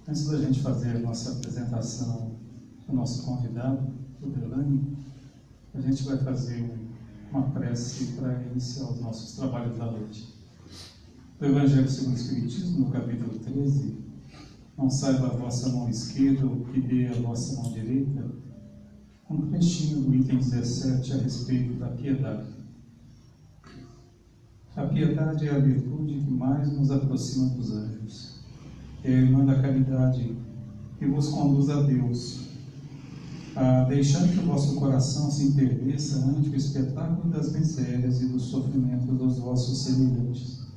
Antes da gente fazer a nossa apresentação do nosso convidado, o Delane, a gente vai fazer uma prece para iniciar os nossos trabalhos da noite. Do Evangelho segundo o Espiritismo, no capítulo 13, não saiba a vossa mão esquerda o que dê a vossa mão direita, um trechinho do item 17 a respeito da piedade. A piedade é a virtude que mais nos aproxima dos anjos. É a irmã da caridade que vos conduz a Deus, deixando que o vosso coração se enterneça ante o espetáculo das misérias e dos sofrimentos dos vossos semelhantes.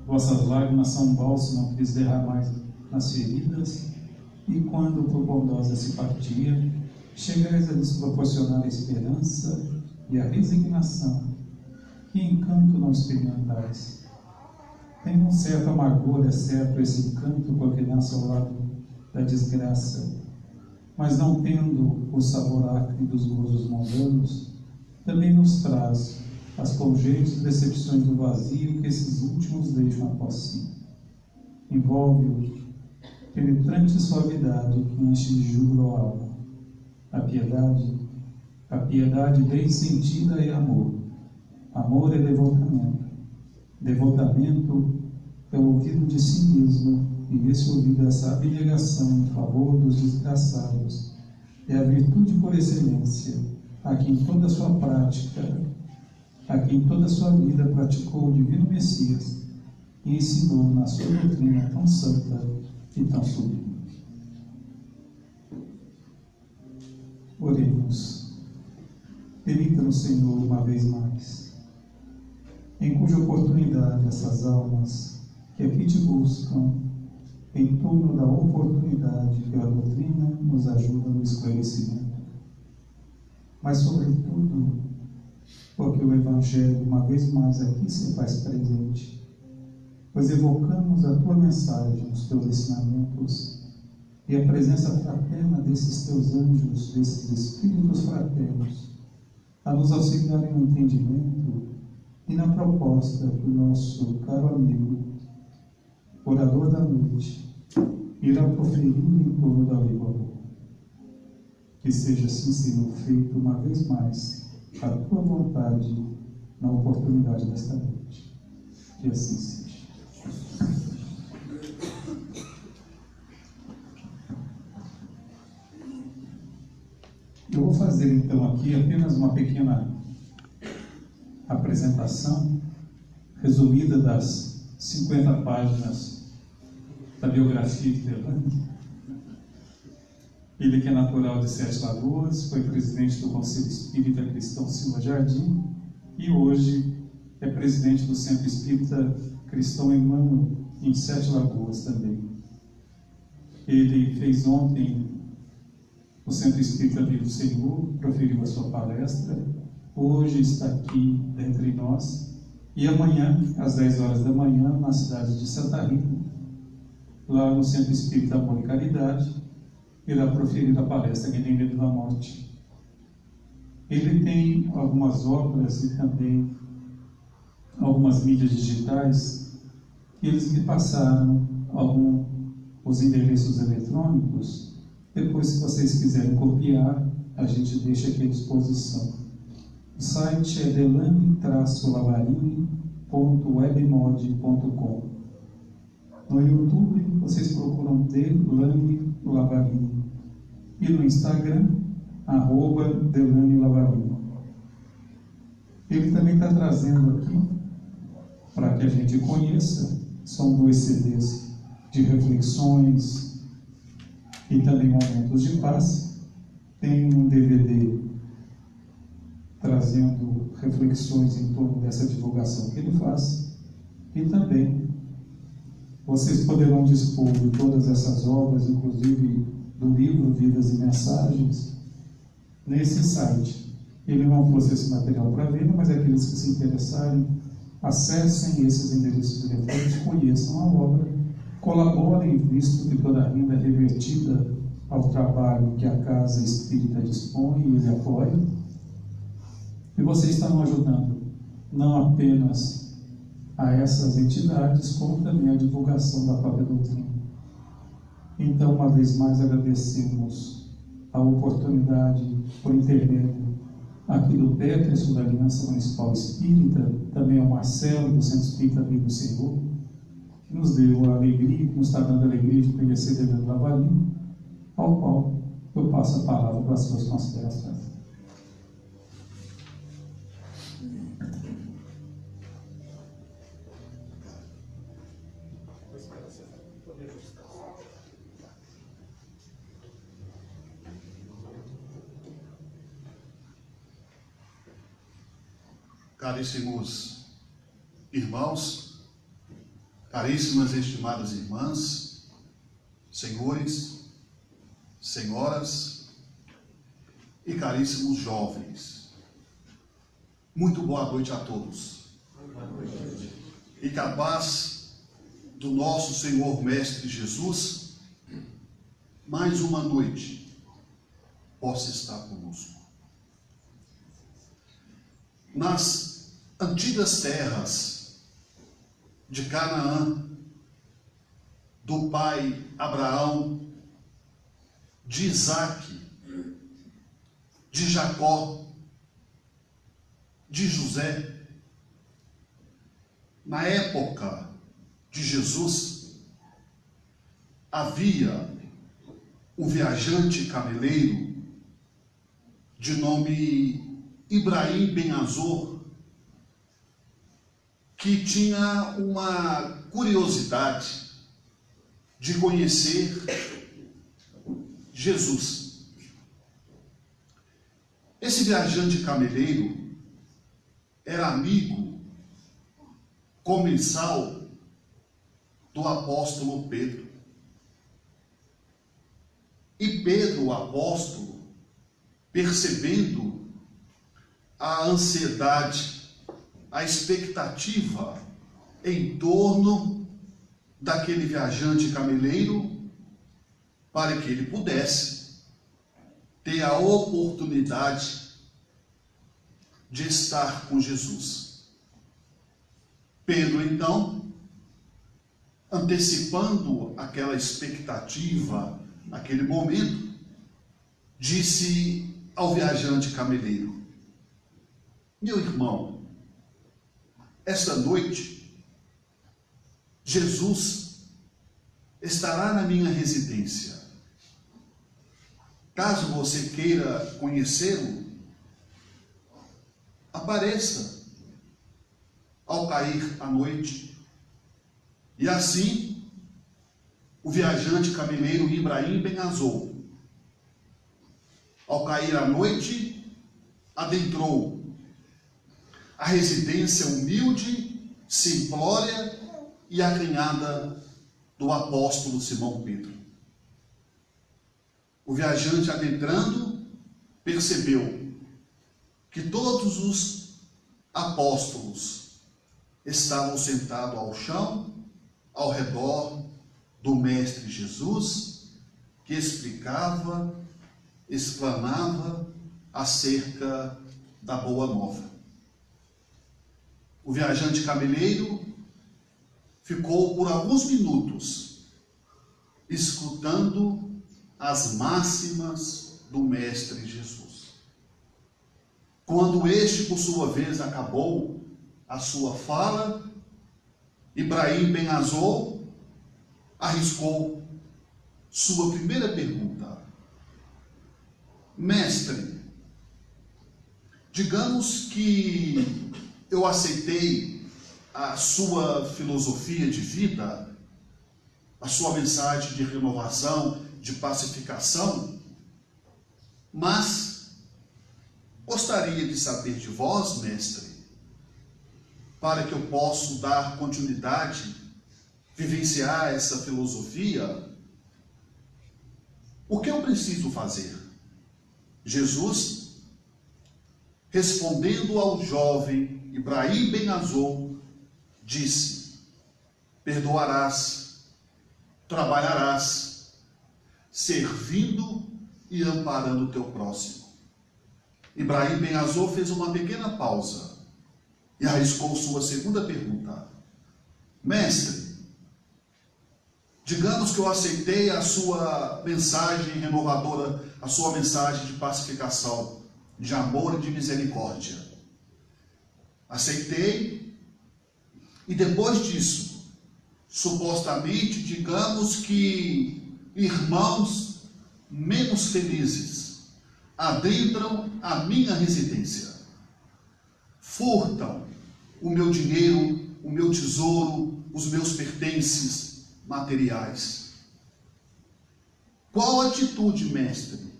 Vossas lágrimas são um bálsamo que lhes derramais nas feridas, e quando, por bondosa simpatia, chegais a lhes proporcionar a esperança e a resignação, que encanto não experimentais. Tem um certo amargor, é certo, esse encanto, porque nasce ao lado da desgraça, mas não tendo o sabor acre dos gozos mundanos, também nos traz as pungentes decepções do vazio que esses últimos deixam após si. Envolve-o penetrante suavidade que enche de júbilo a alma. A piedade bem sentida é amor. Amor é devotamento. Devotamento é o ouvido de si mesmo, e esse ouvido, essa abnegação em favor dos desgraçados, é a virtude por excelência, a que em toda a sua prática, a que em toda a sua vida praticou o Divino Messias e ensinou na sua doutrina tão santa e tão sublime. Oremos. Permita-nos, Senhor, uma vez mais, em cuja oportunidade essas almas que aqui te buscam, em torno da oportunidade que a doutrina nos ajuda no esclarecimento, mas, sobretudo, porque o Evangelho, uma vez mais, aqui se faz presente, pois evocamos a tua mensagem, os teus ensinamentos e a presença fraterna desses teus anjos, desses espíritos fraternos, a nos auxiliarem no entendimento e na proposta que o nosso caro amigo, orador da noite, irá proferir em torno da lei do amor. Que seja assim, Senhor, feito uma vez mais a tua vontade na oportunidade desta noite. Que assim seja. Eu vou fazer então aqui apenas uma pequena apresentação resumida das 50 páginas da biografia de Delane. Ele que é natural de Sete Lagoas, foi presidente do Conselho Espírita Cristão Silva Jardim e hoje é presidente do Centro Espírita Cristão Emmanuel em Sete Lagoas também. Ele fez ontem o Centro Espírita Vivo do Senhor, proferiu a sua palestra, hoje está aqui entre nós e amanhã, às 10 horas da manhã, na cidade de Santa Rita, lá no Centro Espírita Amor e Caridade, irá proferir a palestra Ninguém Medo da Morte. Ele tem algumas obras e também algumas mídias digitais que eles me passaram os endereços eletrônicos. Depois, se vocês quiserem copiar, a gente deixa aqui à disposição. O site é delane-lavarini.webmod.com. No YouTube, vocês procuram Delane Lavarini. E no Instagram, @Delane Lavarini. Ele também está trazendo aqui, para que a gente conheça, são 2 CDs de reflexões e também momentos de paz. Tem um DVD trazendo reflexões em torno dessa divulgação que ele faz. E também vocês poderão dispor de todas essas obras, inclusive do livro Vidas e Mensagens, nesse site. Ele não trouxe esse material para venda, mas aqueles que se interessarem, acessem esses endereços eletrônicos, conheçam a obra, colaborem, visto que toda a renda é revertida ao trabalho que a Casa Espírita dispõe e ele apoia. E vocês estão ajudando não apenas a essas entidades, como também a divulgação da própria doutrina. Então, uma vez mais, agradecemos a oportunidade, por intermédio aqui do Peterson, da Aliança Municipal Espírita, também ao Marcelo, do Centro Espírita Amigo do Senhor, que nos deu a alegria, que nos está dando a alegria de conhecer Deus Lavarinho, ao qual eu passo a palavra para as suas considerações. Caríssimos irmãos, caríssimas e estimadas irmãs, senhores, senhoras e caríssimos jovens, muito boa noite a todos. E que a paz do nosso Senhor Mestre Jesus, mais uma noite, possa estar conosco. Nas antigas terras de Canaã, do pai Abraão, de Isaque, de Jacó, de José, na época de Jesus, havia um viajante cameleiro de nome Ibrahim Ben Azor, que tinha uma curiosidade de conhecer Jesus. Esse viajante cameleiro era amigo comensal do apóstolo Pedro. E Pedro, o apóstolo, percebendo a ansiedade, a expectativa em torno daquele viajante cameleiro, para que ele pudesse ter a oportunidade de estar com Jesus. Pedro, então, antecipando aquela expectativa, aquele momento, disse ao viajante cameleiro: meu irmão, esta noite, Jesus estará na minha residência. Caso você queira conhecê-lo, apareça ao cair a noite. E assim, o viajante cameleiro Ibrahim Ben Azor, ao cair a noite, adentrou a residência humilde, simplória e acanhada do apóstolo Simão Pedro. O viajante, adentrando, percebeu que todos os apóstolos estavam sentados ao chão, ao redor do Mestre Jesus, que explicava, explanava acerca da Boa Nova. O viajante cameleiro ficou por alguns minutos escutando as máximas do Mestre Jesus. Quando este, por sua vez, acabou a sua fala, Ibrahim Ben Azor arriscou sua primeira pergunta: mestre, digamos que eu aceitei a sua filosofia de vida, a sua mensagem de renovação, de pacificação, mas gostaria de saber de vós, mestre, para que eu possa dar continuidade, vivenciar essa filosofia, o que eu preciso fazer? Jesus, respondendo ao jovem Ibrahim Ben Azor, disse: perdoarás, trabalharás, servindo e amparando o teu próximo. Ibrahim Ben Azor fez uma pequena pausa e arriscou sua segunda pergunta: mestre, Digamos que eu aceitei a sua mensagem renovadora, a sua mensagem de pacificação, de amor e de misericórdia. Aceitei, e depois disso, supostamente, digamos que irmãos menos felizes adentram a minha residência, furtam o meu dinheiro, o meu tesouro, os meus pertences materiais. Qual atitude, mestre,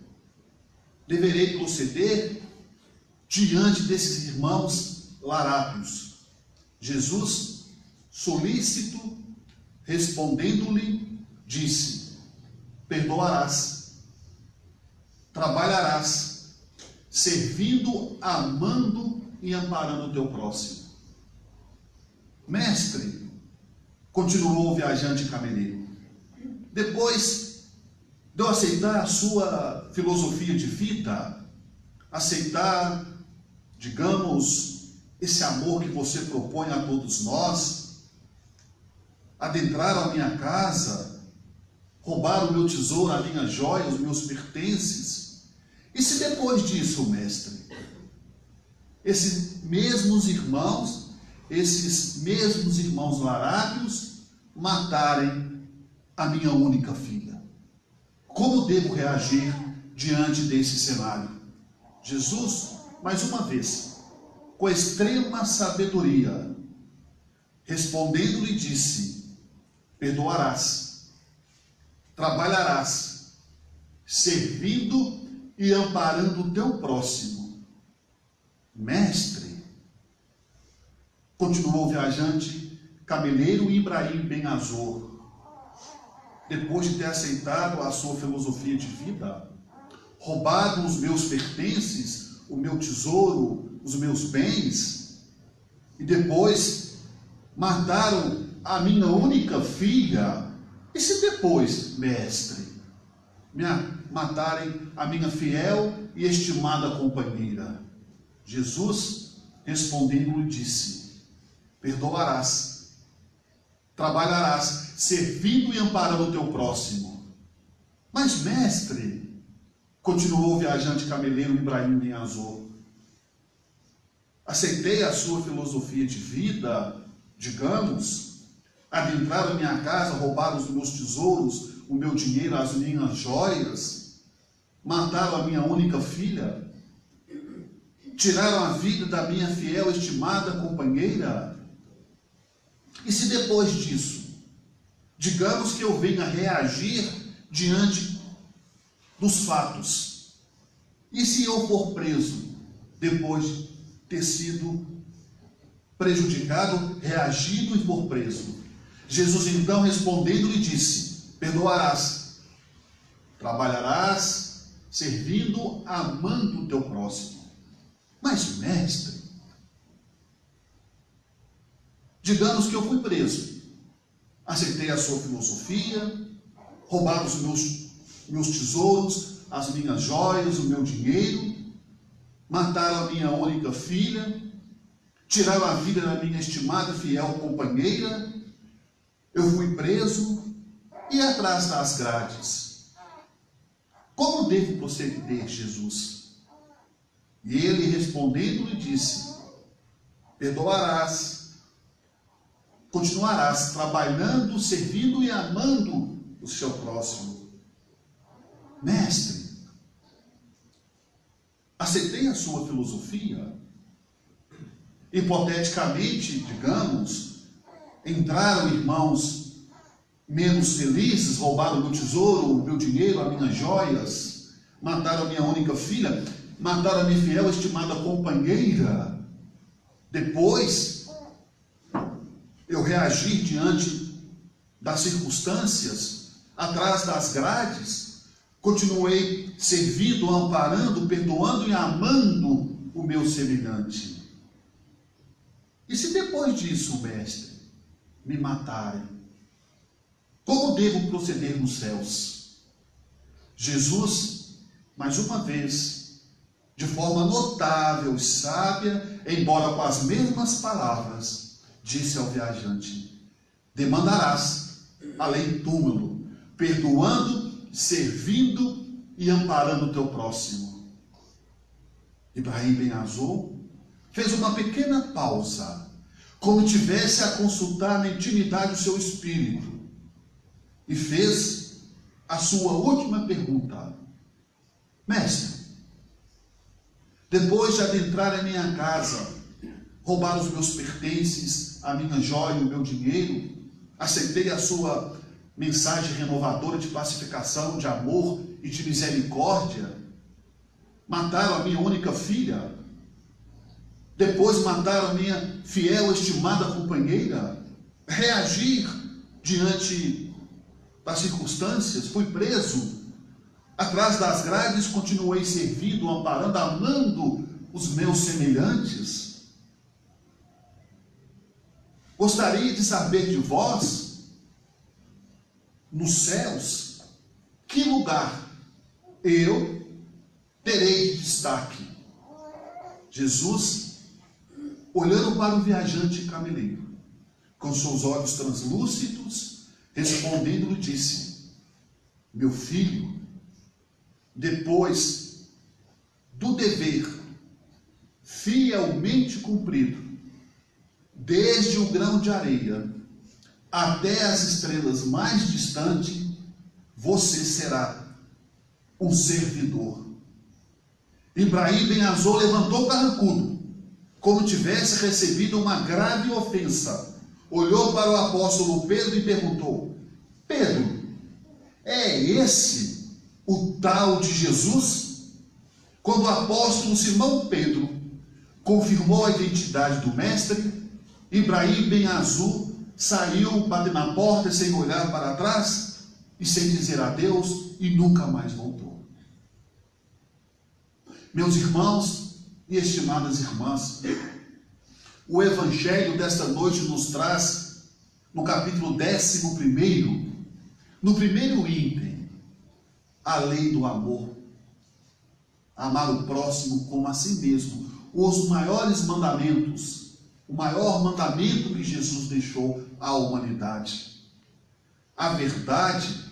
deverei proceder diante desses irmãos larápios? Jesus, solícito, respondendo-lhe, disse: perdoarás, trabalharás, servindo, amando e amparando o teu próximo. Mestre, continuou o viajante cameleiro, depois de eu aceitar a sua filosofia de vida, aceitar, digamos, esse amor que você propõe a todos nós, adentrar a minha casa, roubar o meu tesouro, a minha joia, os meus pertences, e se depois disso, mestre, esses mesmos irmãos larápios matarem a minha única filha? Como devo reagir diante desse cenário? Jesus, mais uma vez, com extrema sabedoria, respondendo-lhe, disse: perdoarás, trabalharás, servindo e amparando o teu próximo. Mestre, continuou o viajante cameleiro Ibrahim Ben Azor, depois de ter aceitado a sua filosofia de vida, roubado os meus pertences, o meu tesouro, os meus bens, e depois mataram a minha única filha, e se depois, mestre, matarem a minha fiel e estimada companheira? Jesus, respondendo-lhe, disse: perdoarás, trabalharás, servindo e amparando o teu próximo. Mas, mestre, continuou o viajante cameleiro Ibrahim Ben Azor, aceitei a sua filosofia de vida, digamos, adentrar a minha casa, roubar os meus tesouros, o meu dinheiro, as minhas joias, mataram a minha única filha, tiraram a vida da minha fiel, estimada companheira. E se depois disso, digamos que eu venha reagir diante dos fatos, e se eu for preso depois de ter sido prejudicado, reagido e for preso? Jesus então, respondendo, lhe disse: perdoarás, trabalharás, servindo, amando o teu próximo. Mas, mestre, digamos que eu fui preso, aceitei a sua filosofia, roubaram os meus tesouros, as minhas joias, o meu dinheiro, mataram a minha única filha, tiraram a vida da minha estimada fiel companheira, eu fui preso e atrás das grades. Como devo proceder, Jesus? E ele, respondendo, lhe disse: perdoarás, continuarás trabalhando, servindo e amando o seu próximo. Mestre, aceitei a sua filosofia. Hipoteticamente, digamos, entraram irmãos menos felizes, roubaram o meu tesouro, o meu dinheiro, as minhas joias, mataram a minha única filha, mataram a minha fiel, estimada companheira. Depois, eu reagir diante das circunstâncias, atrás das grades, continuei servindo, amparando, perdoando e amando o meu semelhante. E se depois disso, mestre, me matarem, como devo proceder nos céus? Jesus, mais uma vez, de forma notável e sábia, embora com as mesmas palavras, disse ao viajante: demandarás, além do túmulo, perdoando, servindo e amparando o teu próximo. Ibrahim Ben Azor fez uma pequena pausa, como tivesse a consultar na intimidade o seu espírito, e fez a sua última pergunta: mestre, depois de adentrar em minha casa, roubar os meus pertences, a minha joia e o meu dinheiro, aceitei a sua mensagem renovadora de pacificação, de amor e de misericórdia, mataram a minha única filha, depois mataram a minha fiel, estimada companheira, reagir diante das circunstâncias, fui preso, atrás das grades continuei servindo, amparando, amando os meus semelhantes. Gostaria de saber de vós, nos céus, que lugar eu terei de destaque. Jesus, olhando para o viajante cameleiro, com seus olhos translúcidos, respondendo-lhe, disse: meu filho, depois do dever fielmente cumprido, desde o grão de areia até as estrelas mais distantes, você será um servidor. Ibrahim Ben Azor levantou carrancudo, como tivesse recebido uma grave ofensa. Olhou para o apóstolo Pedro e perguntou: Pedro, é esse o tal de Jesus? Quando o apóstolo Simão Pedro confirmou a identidade do mestre, Ibrahim Ben Azor saiu, bateu na porta sem olhar para trás e sem dizer adeus, e nunca mais voltou. Meus irmãos e estimadas irmãs, o evangelho desta noite nos traz, no capítulo 11, no primeiro item, a lei do amor. Amar o próximo como a si mesmo. Os maiores mandamentos, o maior mandamento que Jesus deixou à humanidade. A verdade,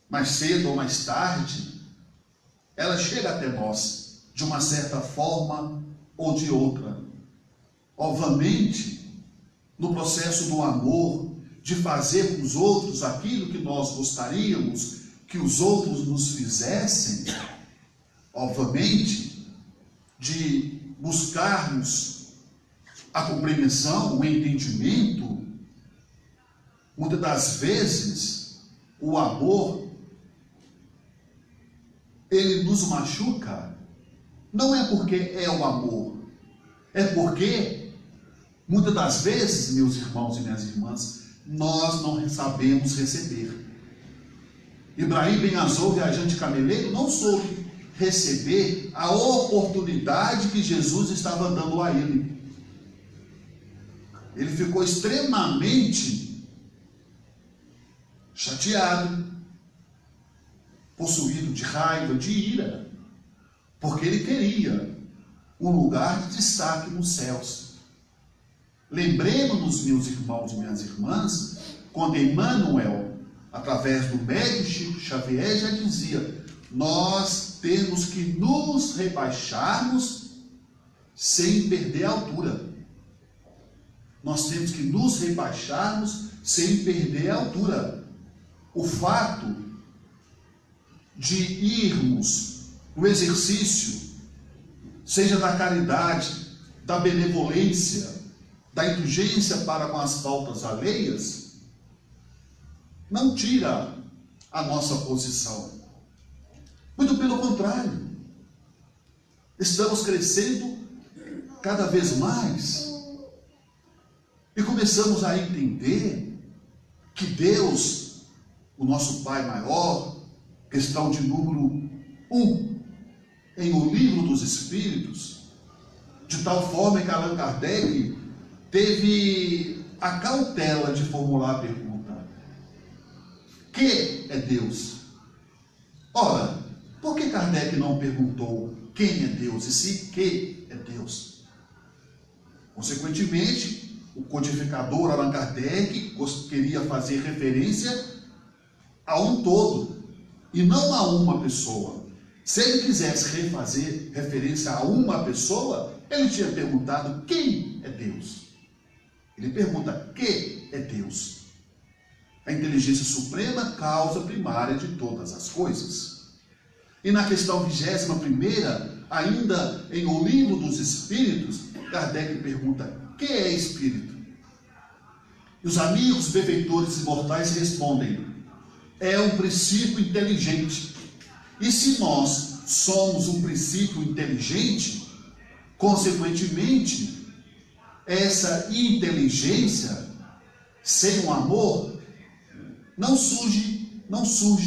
mais cedo ou mais tarde, ela chega até nós, de uma certa forma ou de outra. Obviamente, no processo do amor, de fazer com os outros aquilo que nós gostaríamos que os outros nos fizessem, obviamente, de buscarmos a compreensão, o entendimento, muitas das vezes, o amor, ele nos machuca, não é porque é o amor, é porque, muitas das vezes, meus irmãos e minhas irmãs, nós não sabemos receber. Ibrahim Ben Azor, viajante cameleiro, não soube receber a oportunidade que Jesus estava dando a ele. Ele ficou extremamente chateado, possuído de raiva, de ira, porque ele queria um lugar de destaque nos céus. Lembremos-nos, meus irmãos e minhas irmãs, quando Emmanuel, através do médium Chico Xavier, já dizia: nós temos que nos rebaixarmos sem perder a altura. Nós temos que nos rebaixarmos sem perder a altura. O fato de irmos no exercício, seja da caridade, da benevolência, da indulgência para com as faltas alheias, não tira a nossa posição. Muito pelo contrário, estamos crescendo cada vez mais e começamos a entender que Deus, o nosso Pai maior, questão de número 1, em O Livro dos Espíritos, de tal forma que Allan Kardec teve a cautela de formular a pergunta: que é Deus? Ora, por que Kardec não perguntou quem é Deus, e sim que é Deus? Consequentemente, o codificador Allan Kardec queria fazer referência a um todo e não a uma pessoa. Se ele quisesse fazer referência a uma pessoa, ele tinha perguntado quem é Deus. Ele pergunta: que é Deus? A inteligência suprema, causa primária de todas as coisas. E na questão 21ª, ainda em O Livro dos Espíritos, Kardec pergunta: que é espírito? E os amigos benfeitores imortais respondem: é um princípio inteligente. E se nós somos um princípio inteligente, consequentemente, essa inteligência, sem o amor, não surge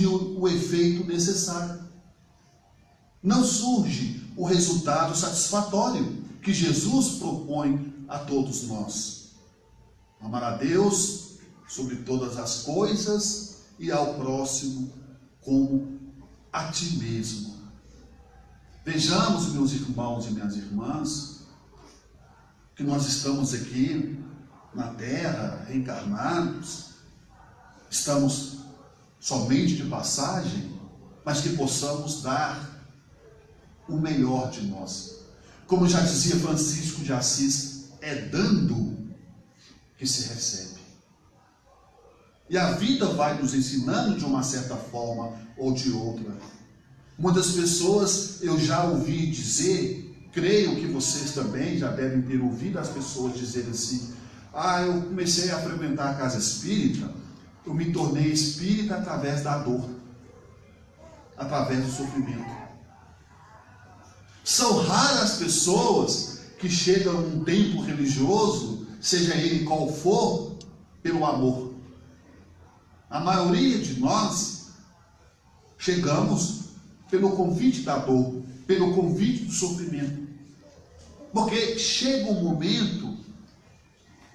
o efeito necessário. Não surge o resultado satisfatório que Jesus propõe a todos nós. Amar a Deus sobre todas as coisas e ao próximo como a ti mesmo. Vejamos, meus irmãos e minhas irmãs, que nós estamos aqui na Terra, reencarnados, estamos somente de passagem, mas que possamos dar o melhor de nós. Como já dizia Francisco de Assis, é dando que se recebe. E a vida vai nos ensinando de uma certa forma ou de outra. Muitas pessoas eu já ouvi dizer, creio que vocês também já devem ter ouvido as pessoas dizerem assim: eu comecei a frequentar a casa espírita, eu me tornei espírita através da dor, através do sofrimento. São raras as pessoas que chegam num tempo religioso, seja ele qual for, pelo amor. A maioria de nós chegamos pelo convite da dor, pelo convite do sofrimento. Porque chega um momento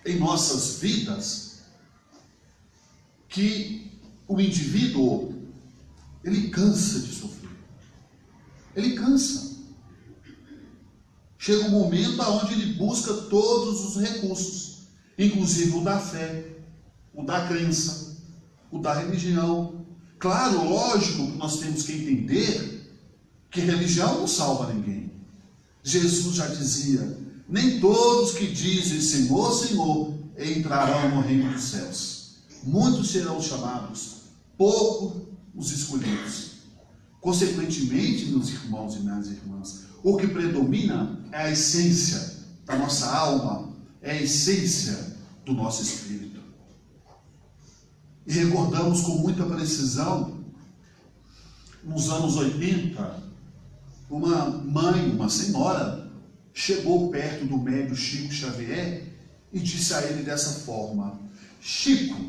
em nossas vidas que o indivíduo, ele cansa de sofrer. Ele cansa. Chega um momento onde ele busca todos os recursos, inclusive o da fé, o da crença, o da religião. Claro, lógico que nós temos que entender que religião não salva ninguém. Jesus já dizia: nem todos que dizem Senhor, Senhor, entrarão no reino dos céus. Muitos serão chamados, poucos os escolhidos. Consequentemente, meus irmãos e minhas irmãs, o que predomina é a essência da nossa alma, é a essência do nosso espírito. E recordamos com muita precisão, nos anos 80, uma mãe, uma senhora, chegou perto do médium Chico Xavier e disse a ele dessa forma: Chico,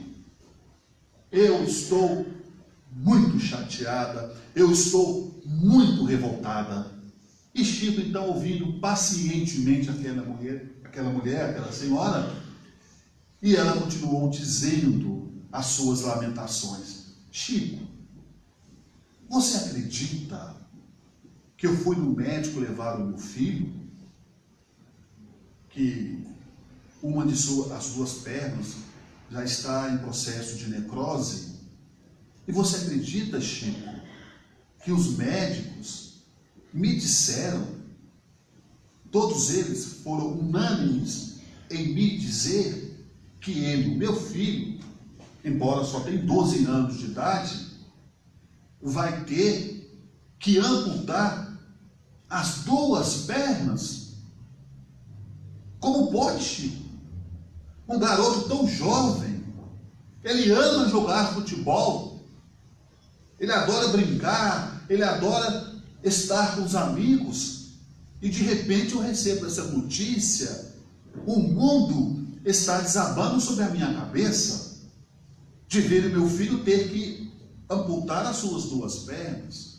eu estou muito chateada, eu estou muito revoltada. E Chico, então, ouvindo pacientemente aquela senhora, e ela continuou dizendo as suas lamentações: Chico, você acredita que eu fui no médico levar o meu filho, que uma de as duas pernas já está em processo de necrose? E você acredita, Chico, que os médicos me disseram, todos eles foram unânimes em me dizer que ele, o meu filho, embora só tenha 12 anos de idade, vai ter que amputar as duas pernas? Como pode, Chico? Um garoto tão jovem, ele ama jogar futebol, ele adora brincar, ele adora estar com os amigos, e de repente eu recebo essa notícia: o mundo está desabando sobre a minha cabeça, de ver o meu filho ter que amputar as suas duas pernas.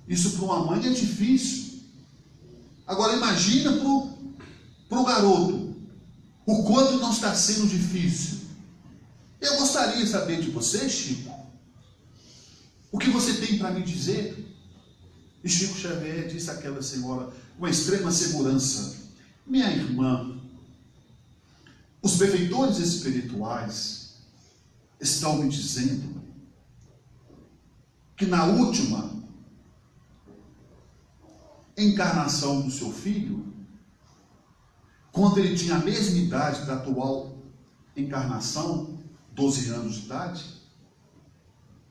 Isso para uma mãe é difícil. Agora imagina para o garoto, o quanto não está sendo difícil. Eu gostaria de saber de você, Chico, o que você tem para me dizer? E Chico Xavier disse àquela senhora com extrema segurança: minha irmã, Os benfeitores espirituais estão me dizendo que na última encarnação do seu filho, quando ele tinha a mesma idade da atual encarnação, 12 anos de idade,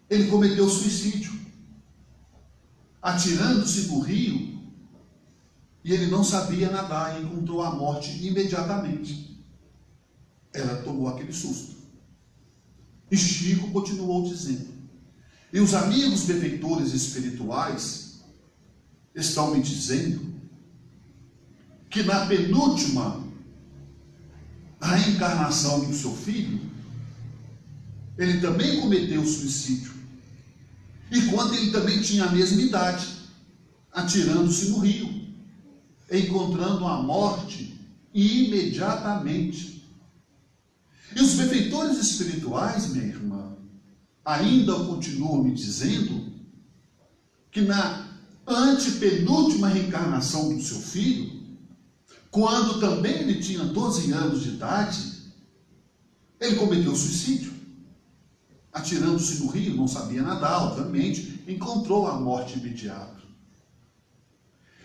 ele cometeu suicídio, atirando-se no rio, e ele não sabia nadar e encontrou a morte imediatamente. Ela tomou aquele susto. E Chico continuou dizendo: e os amigos benfeitores espirituais estão me dizendo que na penúltima reencarnação do seu filho, ele também cometeu suicídio. E quando ele também tinha a mesma idade, atirando-se no rio, encontrando a morte imediatamente. E os benfeitores espirituais, minha irmã, ainda continuam me dizendo que na antepenúltima reencarnação do seu filho, quando também ele tinha 12 anos de idade, ele cometeu suicídio, atirando-se no rio, não sabia nadar, obviamente, encontrou a morte imediata.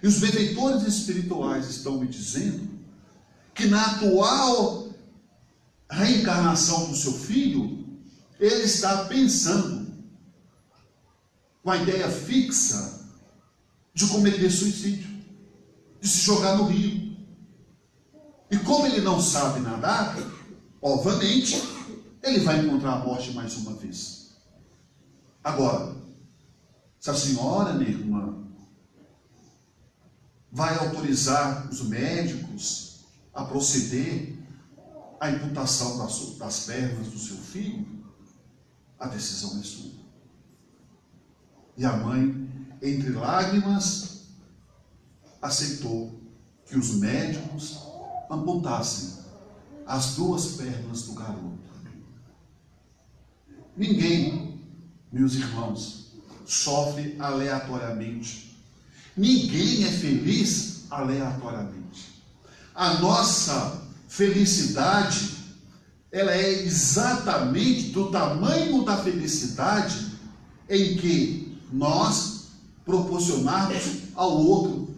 E os benfeitores espirituais estão me dizendo que na atual reencarnação do seu filho, ele está pensando com a ideia fixa de cometer suicídio, de se jogar no rio. E como ele não sabe nadar, obviamente, ele vai encontrar a morte mais uma vez. Agora, se a senhora, minha irmã, vai autorizar os médicos a proceder à amputação das pernas do seu filho, a decisão é sua. E a mãe, entre lágrimas, aceitou que os médicos amputassem as 2 pernas do garoto. Ninguém, meus irmãos, sofre aleatoriamente. Ninguém é feliz aleatoriamente. A nossa felicidade, ela é exatamente do tamanho da felicidade em que nós proporcionarmos ao outro.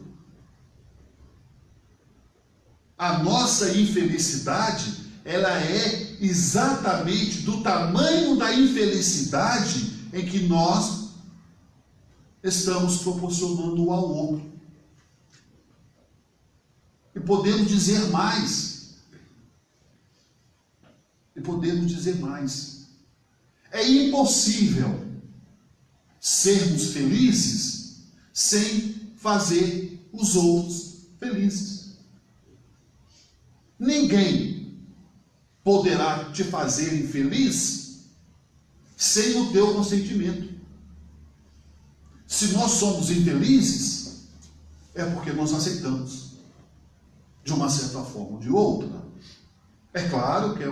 A nossa infelicidade, ela é exatamente do tamanho da infelicidade em que nós estamos proporcionando ao outro. E podemos dizer mais. É impossível sermos felizes sem fazer os outros felizes. Ninguém poderá te fazer infeliz sem o teu consentimento. Se nós somos infelizes, é porque nós aceitamos, de uma certa forma ou de outra. É claro que é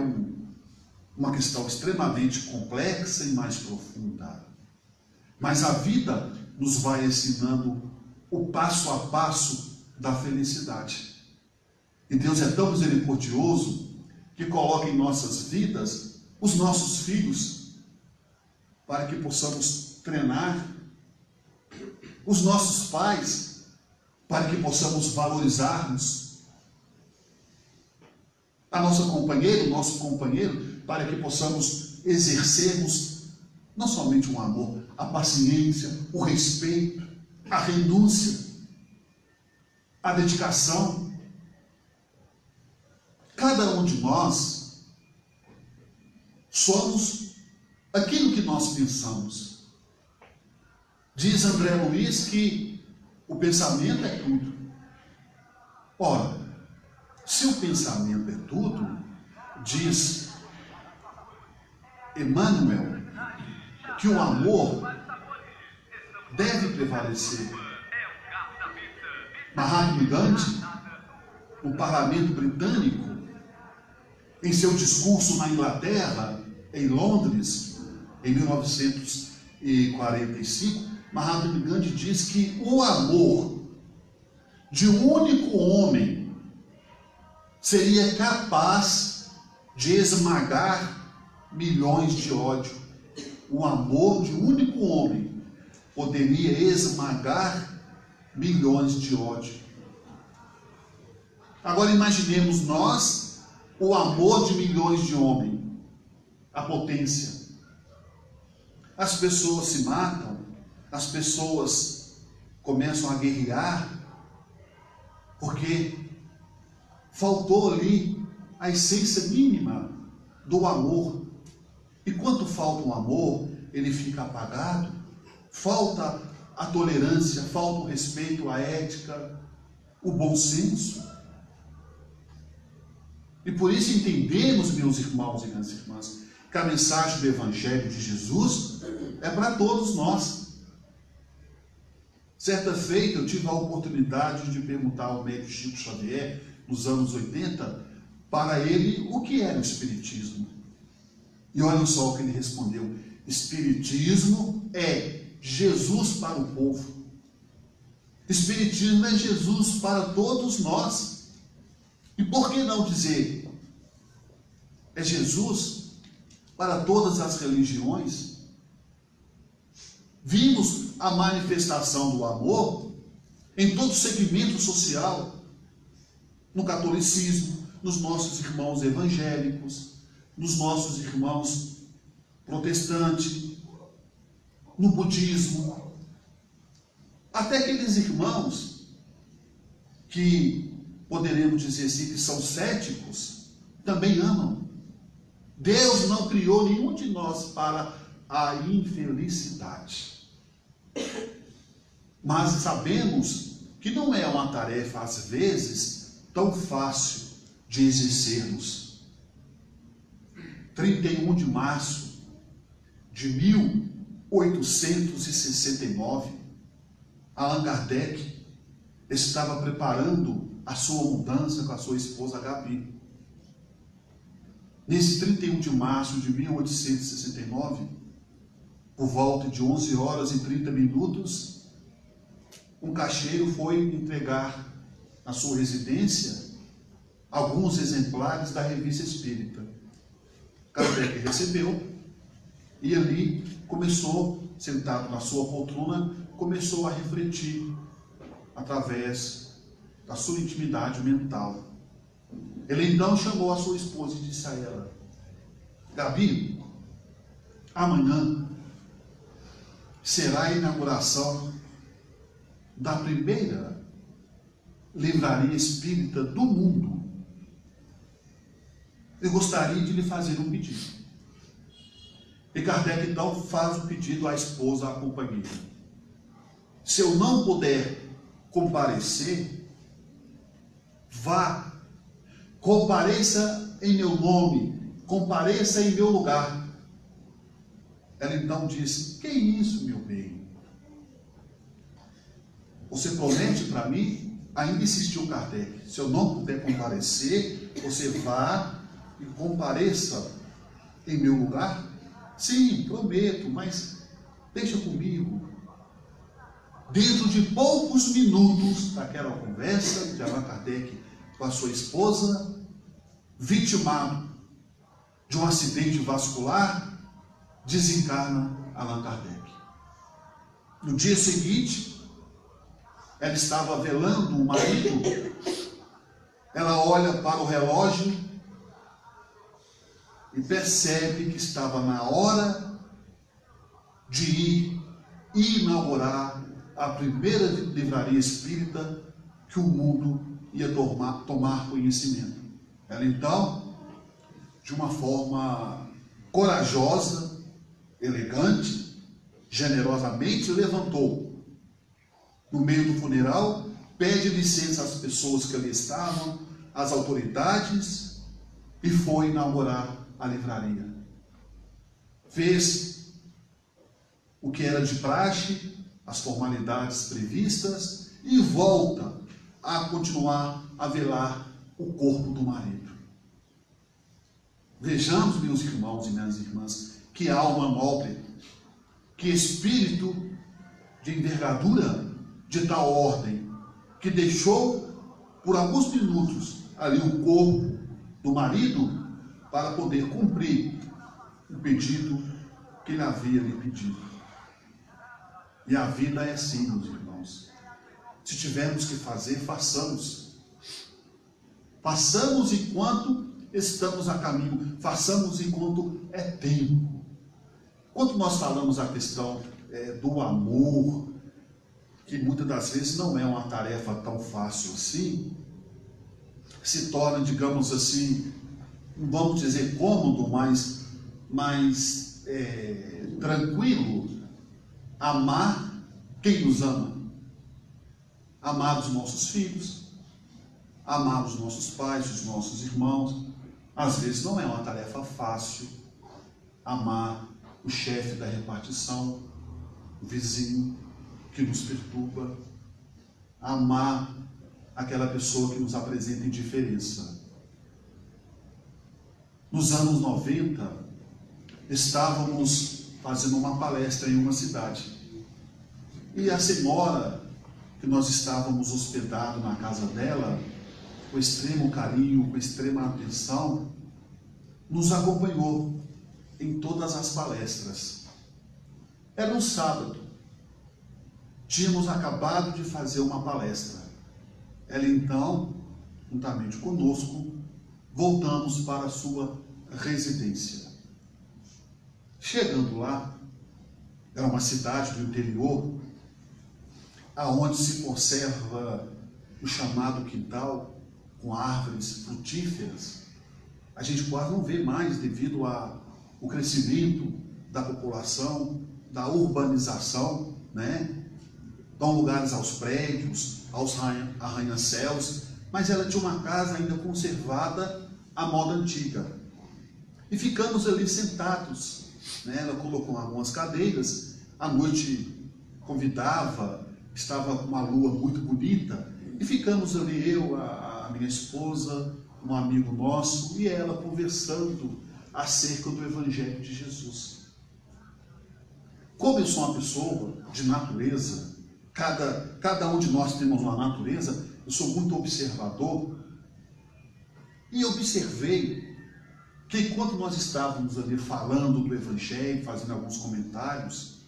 uma questão extremamente complexa e mais profunda. Mas a vida nos vai ensinando o passo a passo da felicidade. E Deus é tão misericordioso que coloca em nossas vidas os nossos filhos, para que possamos treinar, os nossos pais, para que possamos valorizarmos, a nossa companheira, o nosso companheiro, para que possamos exercermos não somente um amor, a paciência, o respeito, a renúncia, a dedicação. Cada um de nós somos aquilo que nós pensamos. Diz André Luiz que o pensamento é tudo. Ora, se o pensamento é tudo, diz Emmanuel que o amor deve prevalecer. Mahatma Gandhi, no parlamento britânico, em seu discurso na Inglaterra, em Londres, em 1945, Mahatma Gandhi diz que o amor de um único homem seria capaz de esmagar milhões de ódio. O amor de um único homem poderia esmagar milhões de ódio. Agora imaginemos nós o amor de milhões de homens, a potência. As pessoas se matam, as pessoas começam a guerrear, porque faltou ali a essência mínima do amor. E quando falta o amor, ele fica apagado, falta a tolerância, falta o respeito, a ética, o bom senso. E por isso entendemos, meus irmãos e minhas irmãs, que a mensagem do Evangelho de Jesus é para todos nós. Certa feita eu tive a oportunidade de perguntar ao médico Chico Xavier, nos anos 80, para ele o que era o Espiritismo. E olha só o que ele respondeu: Espiritismo é Jesus para o povo. Espiritismo é Jesus para todos nós. E por que não dizer é Jesus para todas as religiões? Vimos a manifestação do amor em todo segmento social, no catolicismo, nos nossos irmãos evangélicos, nos nossos irmãos protestantes, no budismo, até aqueles irmãos que poderemos dizer assim que são céticos, também amam. Deus não criou nenhum de nós para a infelicidade. Mas sabemos que não é uma tarefa, às vezes, tão fácil de exercermos. 31 de março de 1869, Allan Kardec estava preparando a sua mudança com a sua esposa Gabi. Nesse 31 de março de 1869, por volta de 11 horas e 30 minutos, um caixeiro foi entregar na sua residência alguns exemplares da Revista Espírita. Kardec recebeu e ali começou, sentado na sua poltrona, começou a refletir através da sua intimidade mental. Ele então chamou a sua esposa e disse a ela: Gabi, amanhã será a inauguração da primeira livraria espírita do mundo. Eu gostaria de lhe fazer um pedido. E Kardec então faz o pedido à esposa, à companheira: se eu não puder comparecer, vá, compareça em meu nome, compareça em meu lugar. Ela então disse: que isso, meu bem? Você promete para mim? Ainda insistiu Kardec: se eu não puder comparecer, você vá e compareça em meu lugar? Sim, prometo, mas deixa comigo. Dentro de poucos minutos daquela conversa de Allan Kardec com a sua esposa, vitimado de um acidente vascular, desencarna Allan Kardec. No dia seguinte, ela estava velando o marido, ela olha para o relógio e percebe que estava na hora de ir inaugurar a primeira livraria espírita que o mundo ia tomar conhecimento. Ela então, de uma forma corajosa, elegante, generosamente levantou no meio do funeral, pede licença às pessoas que ali estavam, às autoridades, e foi inaugurar a livraria. Fez o que era de praxe, as formalidades previstas, e volta a continuar a velar o corpo do marido. Vejamos, meus irmãos e minhas irmãs, que alma nobre, que espírito de envergadura de tal ordem, que deixou por alguns minutos ali o corpo do marido para poder cumprir o pedido que ele havia lhe pedido. E a vida é assim, meus irmãos. Se tivermos que fazer, façamos. Façamos enquanto estamos a caminho. Façamos enquanto é tempo. Quando nós falamos a questão do amor, que muitas das vezes não é uma tarefa tão fácil assim, se torna, digamos assim, não vamos dizer cômodo, mas mais tranquilo, amar quem nos ama. Amar os nossos filhos, amar os nossos pais, os nossos irmãos. Às vezes não é uma tarefa fácil amar o chefe da repartição, o vizinho que nos perturba, amar aquela pessoa que nos apresenta indiferença. Nos anos 90, estávamos fazendo uma palestra em uma cidade. E a senhora que nós estávamos hospedados na casa dela, com extremo carinho, com extrema atenção, nos acompanhou em todas as palestras. Era um sábado. Tínhamos acabado de fazer uma palestra. Ela então, juntamente conosco, voltamos para a sua residência. Chegando lá, era uma cidade do interior, aonde se conserva o chamado quintal, com árvores frutíferas. A gente quase não vê mais devido ao crescimento da população, da urbanização, né? Dão lugares aos prédios, aos arranha-céus, mas ela tinha uma casa ainda conservada à moda antiga. E ficamos ali sentados, né? Ela colocou algumas cadeiras, à noite convidava, estava com uma lua muito bonita, e ficamos ali, eu, a minha esposa, um amigo nosso, e ela conversando acerca do Evangelho de Jesus. Como eu sou uma pessoa de natureza, cada um de nós temos uma natureza, eu sou muito observador, e observei que enquanto nós estávamos ali falando do Evangelho, fazendo alguns comentários,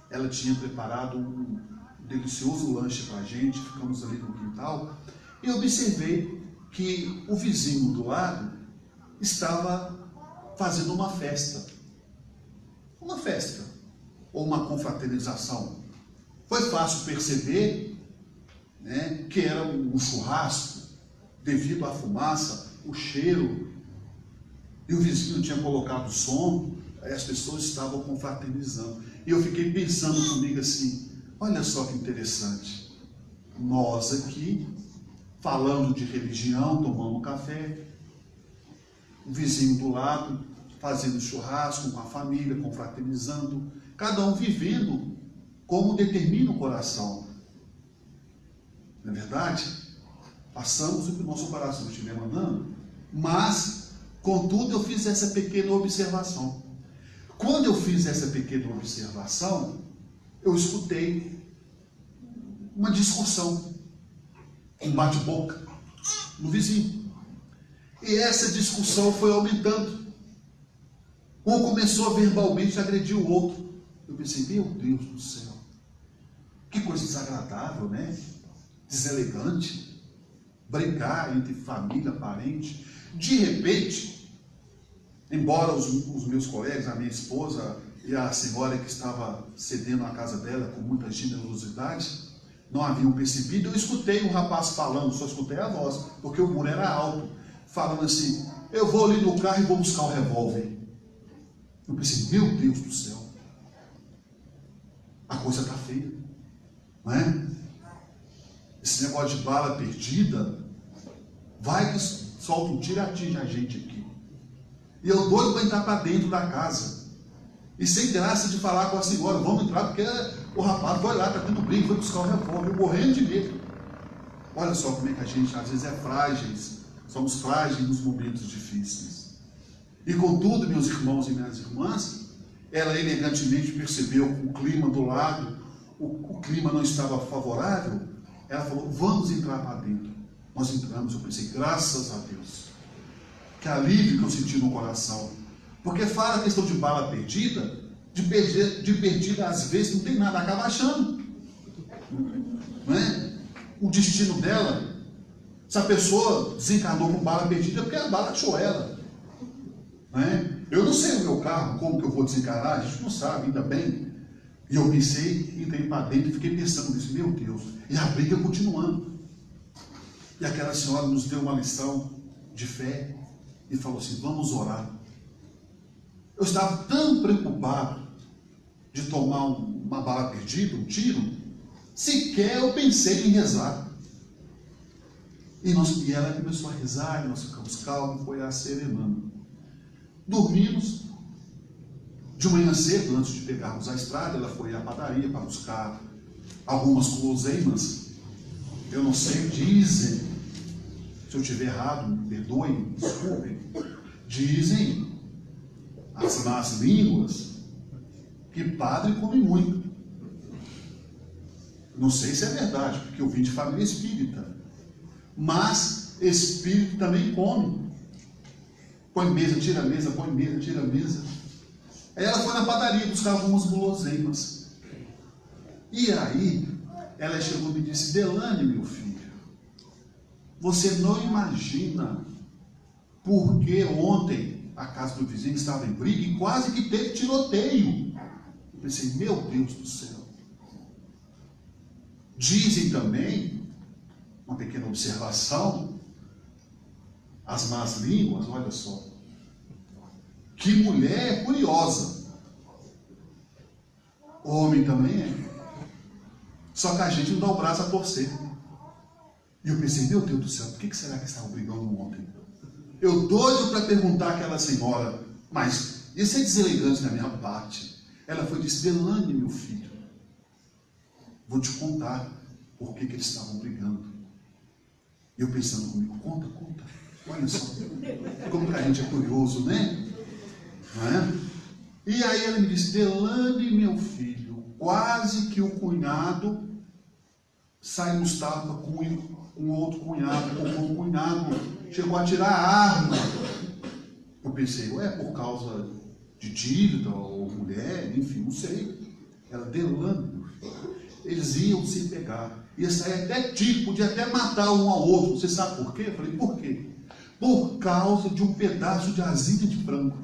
ela tinha preparado um delicioso lanche para a gente, ficamos ali no quintal, e observei que o vizinho do lado estava fazendo uma festa, ou uma confraternização. Foi fácil perceber, né, que era um churrasco, devido à fumaça, o cheiro, e o vizinho tinha colocado o som, aí as pessoas estavam confraternizando. E eu fiquei pensando comigo assim, olha só que interessante, nós aqui, falando de religião, tomando café, o vizinho do lado, fazendo churrasco com a família, confraternizando, cada um vivendo como determina o coração. Não é verdade? Passamos o que o nosso coração estiver mandando, mas, contudo, eu fiz essa pequena observação. Quando eu fiz essa pequena observação, eu escutei uma discussão, um bate-boca no vizinho. E essa discussão foi aumentando. Um começou a verbalmente agredir o outro. Eu pensei, meu Deus do céu, que coisa desagradável, né? Deselegante. Brigar entre família, parente. De repente, embora os meus colegas, a minha esposa e a senhora que estava cedendo a casa dela com muita generosidade, não haviam percebido, eu escutei um rapaz falando, só escutei a voz, porque o muro era alto, falando assim, eu vou ali no carro e vou buscar o revólver. Eu pensei, meu Deus do céu, a coisa está feia, não é? Esse negócio de bala perdida, vai que solta um tiro e atinge a gente aqui. E eu doido para entrar para dentro da casa. E sem graça de falar com a senhora, vamos entrar, porque o rapaz foi lá, está tendo briga, foi buscar o revólver, eu morrendo de medo. Olha só como é que a gente às vezes é frágeis, somos frágeis nos momentos difíceis. E contudo, meus irmãos e minhas irmãs, ela elegantemente percebeu que o clima do lado, o clima não estava favorável, ela falou, vamos entrar para dentro. Nós entramos, eu pensei, graças a Deus. Que alívio que eu senti no coração. Porque fala a questão de bala perdida, de perdida às vezes não tem nada, acaba achando. Não é? O destino dela, se a pessoa desencarnou com bala perdida, é porque a bala achou ela. Não é? Eu não sei o meu carro, como que eu vou desencarnar, a gente não sabe, ainda bem. E eu pensei, entrei para dentro e fiquei pensando nisso, meu Deus, e a briga continuando. E aquela senhora nos deu uma lição de fé e falou assim, vamos orar. Eu estava tão preocupado de tomar uma bala perdida, um tiro, sequer eu pensei em rezar. E ela começou a rezar, e nós ficamos calmos, foi a serenando. Dormimos. De manhã cedo, antes de pegarmos a estrada, ela foi à padaria para buscar algumas guloseimas. Eu não sei, dizem, se eu estiver errado, me perdoem, desculpem, dizem as más línguas que padre come muito. Não sei se é verdade, porque eu vim de família espírita. Mas espírito também come. Põe mesa, tira mesa, põe mesa, tira mesa. Aí ela foi na padaria buscar algumas guloseimas. E aí, ela chegou e me disse, Delane, meu filho, você não imagina porque ontem a casa do vizinho estava em briga e quase que teve tiroteio. Eu pensei, meu Deus do céu. Dizem também, uma pequena observação, as más línguas, olha só, que mulher é curiosa. Homem também é. Só que a gente não dá o braço a torcer. E eu pensei, meu Deus do céu, por que será que estavam brigando ontem? Eu doido para perguntar àquela senhora, mas isso é deselegante da minha parte. Ela foi e disse, Delane, meu filho, vou te contar por que eles estavam brigando. E eu pensando comigo, conta. Olha só, como que a gente é curioso, né? Não é? E aí ela me disse, Delane, meu filho, quase que o cunhado sai nos tapas com um outro cunhado, com um cunhado chegou a tirar a arma. Eu pensei, é por causa de dívida ou mulher, enfim, não sei. Ela, Delane, meu filho, eles iam se pegar, ia sair até tiro, podia até matar um ao outro. Você sabe por quê? Eu falei, por quê? Por causa de um pedaço de asinha de frango.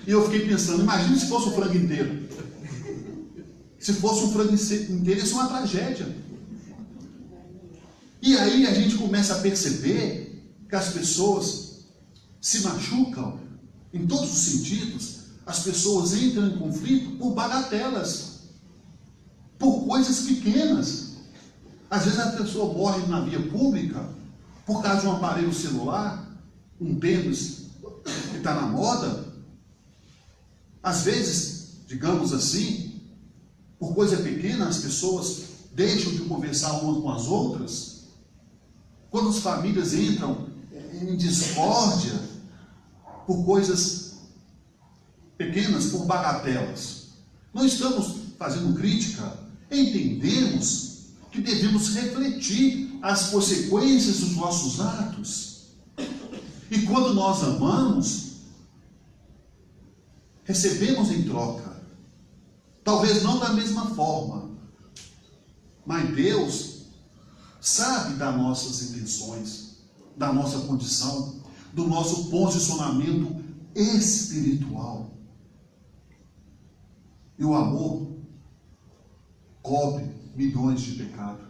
E eu fiquei pensando, imagina se fosse o frango inteiro. Se fosse um frango inteiro, isso é uma tragédia. E aí a gente começa a perceber que as pessoas se machucam em todos os sentidos. As pessoas entram em conflito por bagatelas, por coisas pequenas. Às vezes a pessoa morre na via pública por causa de um aparelho celular, um tênis que está na moda. Às vezes, digamos assim, por coisa pequena, as pessoas deixam de conversar umas com as outras. Quando as famílias entram em discórdia por coisas pequenas, por bagatelas. Não estamos fazendo crítica, entendemos que devemos refletir as consequências dos nossos atos. E quando nós amamos, recebemos em troca. Talvez não da mesma forma, mas Deus sabe das nossas intenções, da nossa condição, do nosso posicionamento espiritual. E o amor cobre milhões de pecados.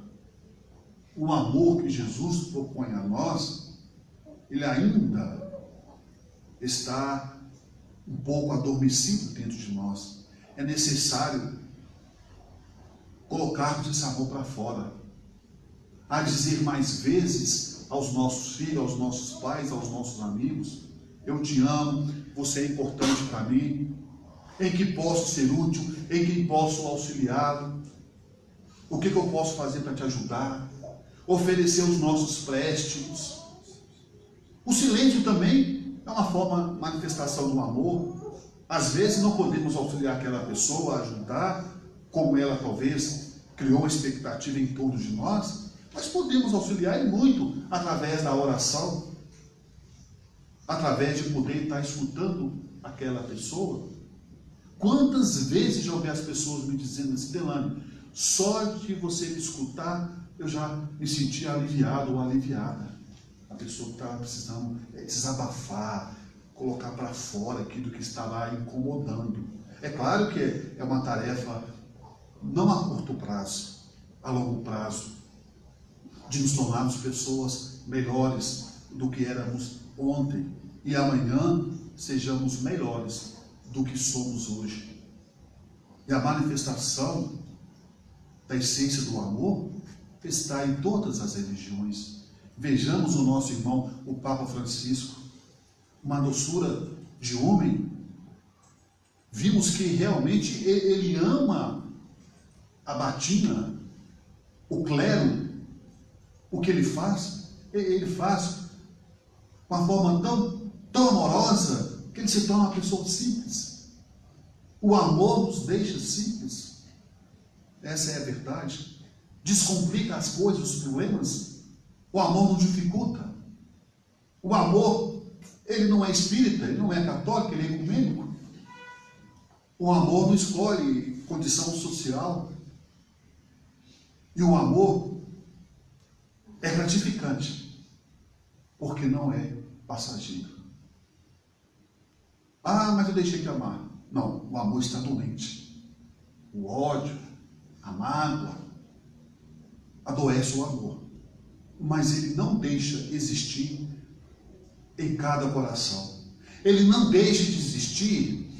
O amor que Jesus propõe a nós, ele ainda está um pouco adormecido dentro de nós. É necessário colocarmos esse amor para fora, a dizer mais vezes aos nossos filhos, aos nossos pais, aos nossos amigos, eu te amo, você é importante para mim, em que posso ser útil, em que posso auxiliá-lo, o que eu posso fazer para te ajudar, oferecer os nossos préstimos. O silêncio também é uma forma, manifestação do amor. Às vezes não podemos auxiliar aquela pessoa, ajudar, como ela talvez criou uma expectativa em torno de nós, mas podemos auxiliar e muito através da oração, através de poder estar escutando aquela pessoa. Quantas vezes já ouvi as pessoas me dizendo assim: Delano, só de você me escutar, eu já me senti aliviado ou aliviada. A pessoa que está precisando desabafar, colocar para fora aquilo que está lá incomodando. É claro que é uma tarefa não a curto prazo, a longo prazo, de nos tornarmos pessoas melhores do que éramos ontem e amanhã sejamos melhores do que somos hoje. E a manifestação da essência do amor está em todas as religiões. Vejamos o nosso irmão, o Papa Francisco, uma doçura de homem. Vimos que realmente ele ama a batina, o clero. O que ele faz com uma forma tão amorosa que ele se torna uma pessoa simples. O amor nos deixa simples. Essa é a verdade. Descomplica as coisas, os problemas. O amor não dificulta. O amor, ele não é espírita, ele não é católico, ele é ecumênico. O amor não escolhe condição social. E o amor é gratificante, porque não é passageiro. Ah, mas eu deixei de amar. Não, o amor está doente. O ódio, a mágoa, adoece o amor. Mas ele não deixa existir em cada coração. Ele não deixa de existir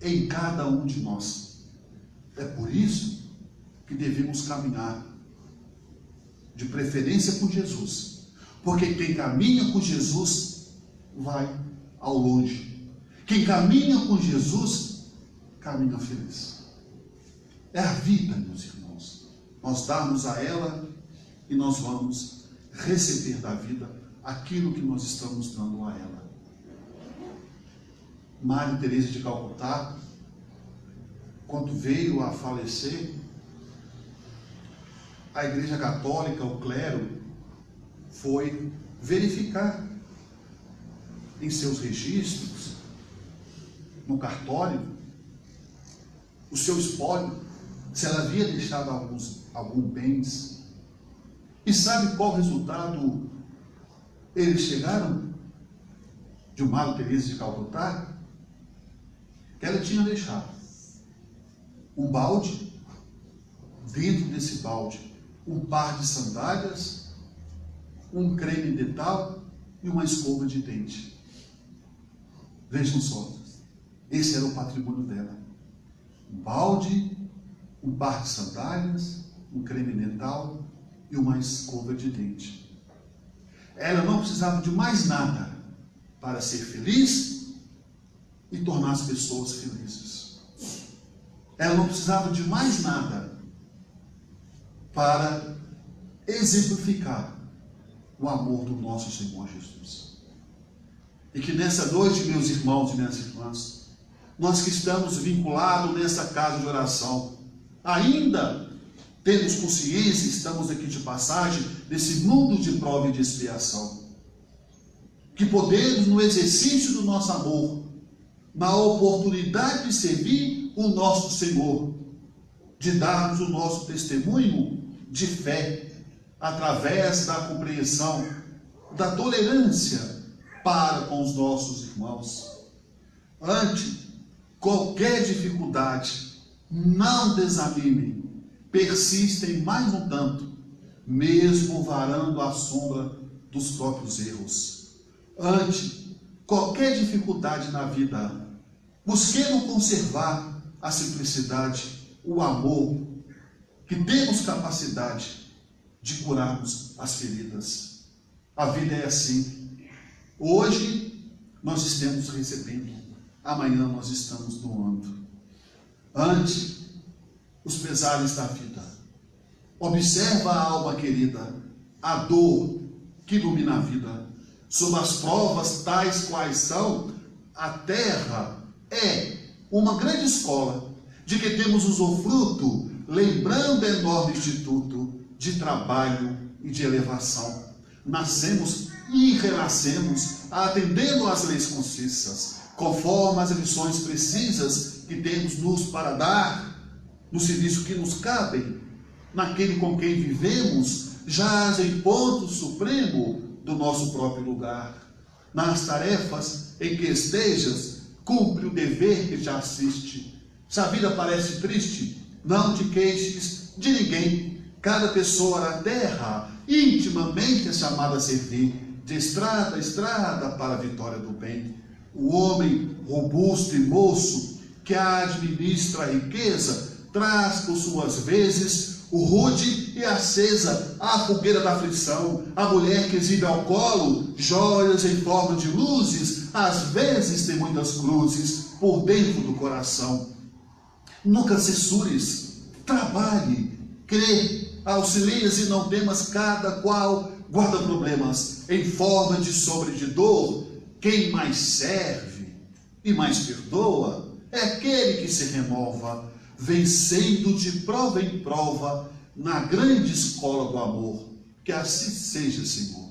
em cada um de nós. É por isso que devemos caminhar, de preferência por Jesus. Porque quem caminha com Jesus vai ao longe. Quem caminha com Jesus, caminha feliz. É a vida, meus irmãos. Nós darmos a ela e nós vamos receber da vida aquilo que nós estamos dando a ela. Maria Teresa de Calcutá, quando veio a falecer, a Igreja Católica, o clero, foi verificar em seus registros, no cartório, o seu espólio, se ela havia deixado alguns bens. E sabe qual resultado eles chegaram? De Maria Teresa de Calcutá? Que ela tinha deixado um balde, dentro desse balde, um par de sandálias, um creme dental e uma escova de dente. Vejam só, esse era o patrimônio dela. Um balde, um par de sandálias, um creme dental e uma escova de dente. Ela não precisava de mais nada para ser feliz e tornar as pessoas felizes. Ela não precisava de mais nada para exemplificar o amor do nosso Senhor Jesus. E que nessa noite, meus irmãos e minhas irmãs, nós que estamos vinculados nessa casa de oração, ainda temos consciência, estamos aqui de passagem, nesse mundo de prova e de expiação, que podemos, no exercício do nosso amor, na oportunidade de servir o nosso Senhor, de darmos o nosso testemunho de fé, através da compreensão, da tolerância para com os nossos irmãos. Ante qualquer dificuldade, não desanimem, persistem mais um tanto, mesmo varando a sombra dos próprios erros. Ante qualquer dificuldade na vida, busquemos conservar a simplicidade, o amor, que temos capacidade de curarmos as feridas. A vida é assim. Hoje nós estamos recebendo, amanhã nós estamos doando. Ante os pesares da vida, observa a alma querida, a dor que ilumina a vida. Sob as provas tais quais são, a terra é uma grande escola, de que temos usufruto, lembrando enorme instituto de trabalho e de elevação. Nascemos e renascemos atendendo às leis concisas, conforme as lições precisas que temos nos para dar, no serviço que nos cabe, naquele com quem vivemos, jaz em ponto supremo do nosso próprio lugar. Nas tarefas em que estejas, cumpre o dever que te assiste. Se a vida parece triste, não te queixes de ninguém. Cada pessoa na terra, intimamente é chamada a servir, de estrada a estrada para a vitória do bem. O homem robusto e moço, que administra a riqueza, traz por suas vezes o rude e acesa a fogueira da aflição. A mulher que exibe ao colo joias em forma de luzes, às vezes tem muitas cruzes por dentro do coração. Nunca cessures, trabalhe, crê, auxilias e não temas, cada qual guarda problemas em forma de sombra e de dor. Quem mais serve e mais perdoa é aquele que se renova, vencendo de prova em prova na grande escola do amor. Que assim seja, Senhor.